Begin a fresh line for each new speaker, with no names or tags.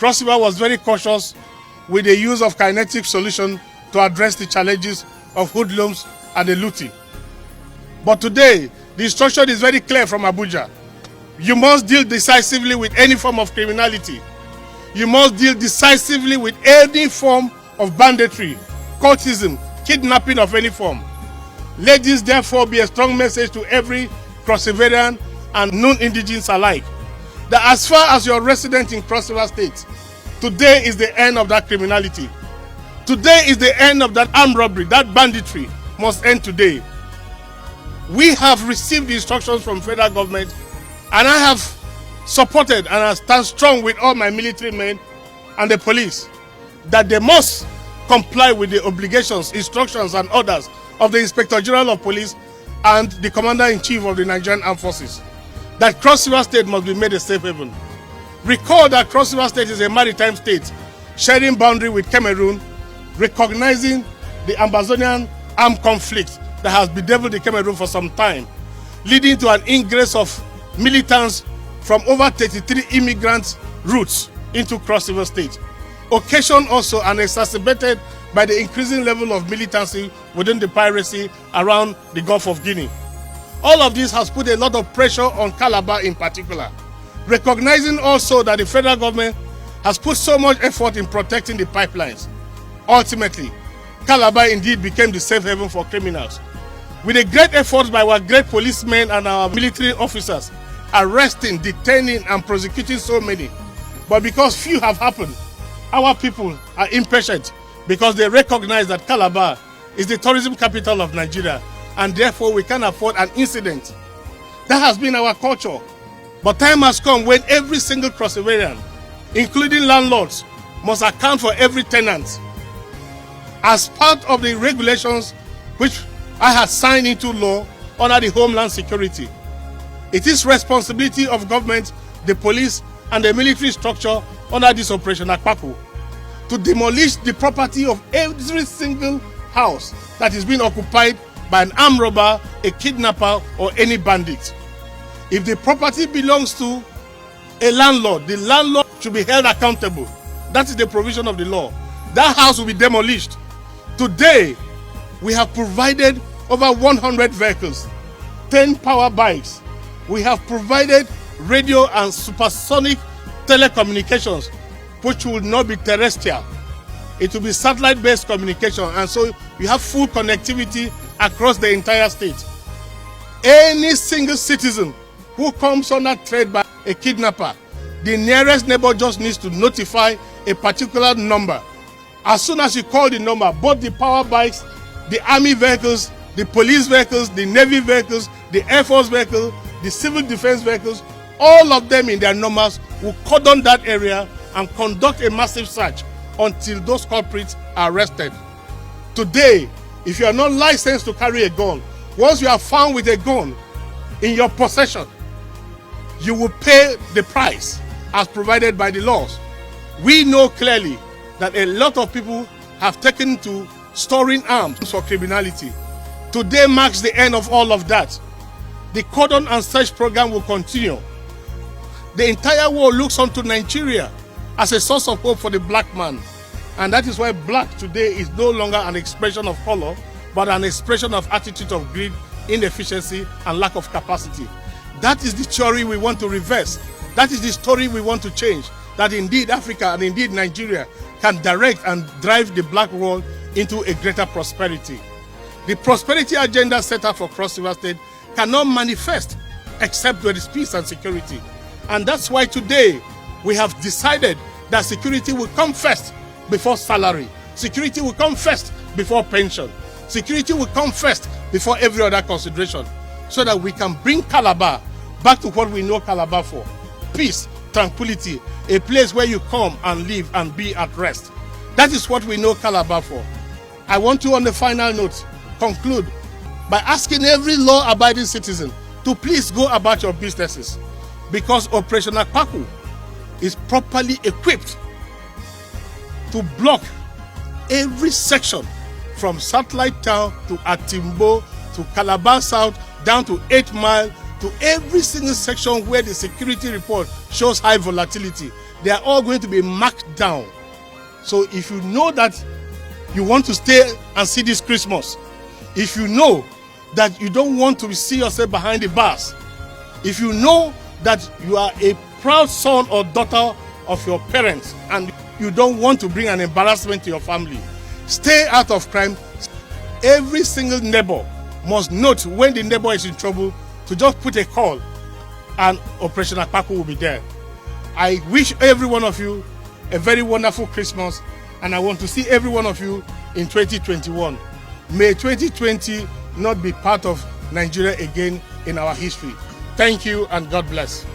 Cross River was very cautious with the use of kinetic solution to address the challenges of hoodlums and the looting. But today, the instruction is very clear from Abuja. You must deal decisively with any form of criminality. You must deal decisively with any form of banditry, cultism, kidnapping of any form. Let this therefore be a strong message to every Cross Riverian and non-indigenous alike, that as far as you're resident in Cross River State, today is the end of that criminality. Today is the end of that armed robbery. That banditry must end today. We have received the instructions from federal government, and I have supported and I stand strong with all my military men and the police that they must comply with the obligations, instructions and orders of the Inspector General of Police and the Commander-in-Chief of the Nigerian Armed Forces. That Cross River State must be made a safe haven. Recall that Cross River State is a maritime state sharing boundary with Cameroon, recognizing the Amazonian armed conflict that has bedeviled the Cameroon for some time, leading to an ingress of militants from over 33 immigrant routes into Cross River State, occasioned also and exacerbated by the increasing level of militancy within the piracy around the Gulf of Guinea. All of this has put a lot of pressure on Calaba in particular, recognizing also that the federal government has put so much effort in protecting the pipelines. Ultimately, Calaba indeed became the safe haven for criminals. With a great effort by our great policemen and our military officers, arresting, detaining and prosecuting so many. But because few have happened, our people are impatient because they recognize that Calaba is the tourism capital of Nigeria, and therefore we can't afford an incident. That has been our culture. But time has come when every single Cross Riverian, including landlords, must account for every tenant. As part of the regulations which I had signed into law under the Homeland Security, it is responsibility of government, the police and the military structure under this operation Akpakwu to demolish the property of every single house that is being occupied by an armed robber, a kidnapper or any bandit. If the property belongs to a landlord, the landlord should be held accountable. That is the provision of the law. That house will be demolished. Today, we have provided over 100 vehicles, 10 power bikes. We have provided radio and supersonic telecommunications, which will not be terrestrial. It will be satellite-based communication, and so you have full connectivity across the entire state. Any single citizen who comes under threat by a kidnapper, the nearest neighbor just needs to notify a particular number. As soon as you call the number, both the power bikes, the army vehicles, the police vehicles, the navy vehicles, the air force vehicles, the civil defense vehicles, all of them in their numbers will cordon that area and conduct a massive search until those culprits are arrested. Today, if you are not licensed to carry a gun, once you are found with a gun in your possession, you will pay the price as provided by the laws. We know clearly that a lot of people have taken to storing arms for criminality. Today marks the end of all of that. The cordon and search program will continue. The entire world looks onto Nigeria as a source of hope for the black man. And that is why black today is no longer an expression of color, but an expression of attitude of greed, inefficiency, and lack of capacity. That is the theory we want to reverse. That is the story we want to change. That indeed Africa and indeed Nigeria can direct and drive the black world into a greater prosperity. The prosperity agenda set up for Cross River State cannot manifest except with peace and security. And that's why today we have decided that security will come first before salary. Security will come first before pension. Security will come first before every other consideration, so that we can bring Calaba back to what we know Calaba for. Peace, tranquility, a place where you come and live and be at rest. That is what we know Calaba for. I want to, on the final note, conclude by asking every law-abiding citizen to please go about your businesses, because Operation Akpakwu is properly equipped to block every section from Satellite Town to Atimbo to Calaba South down to 8 Mile to every single section where the security report shows high volatility. they are all going to be marked down. So if you know that you want to stay and see this Christmas, if you know that you don't want to see yourself behind the bars, if you know that you are a proud son or daughter of your parents and you don't want to bring an embarrassment to your family, stay out of crime. Every single neighbor must note when the neighbor is in trouble to just put a call and Operation Akpakwu will be there. I wish every one of you a very wonderful Christmas, and I want to see every one of you in 2021. May 2020 not be part of Nigeria again in our history. Thank you and God bless.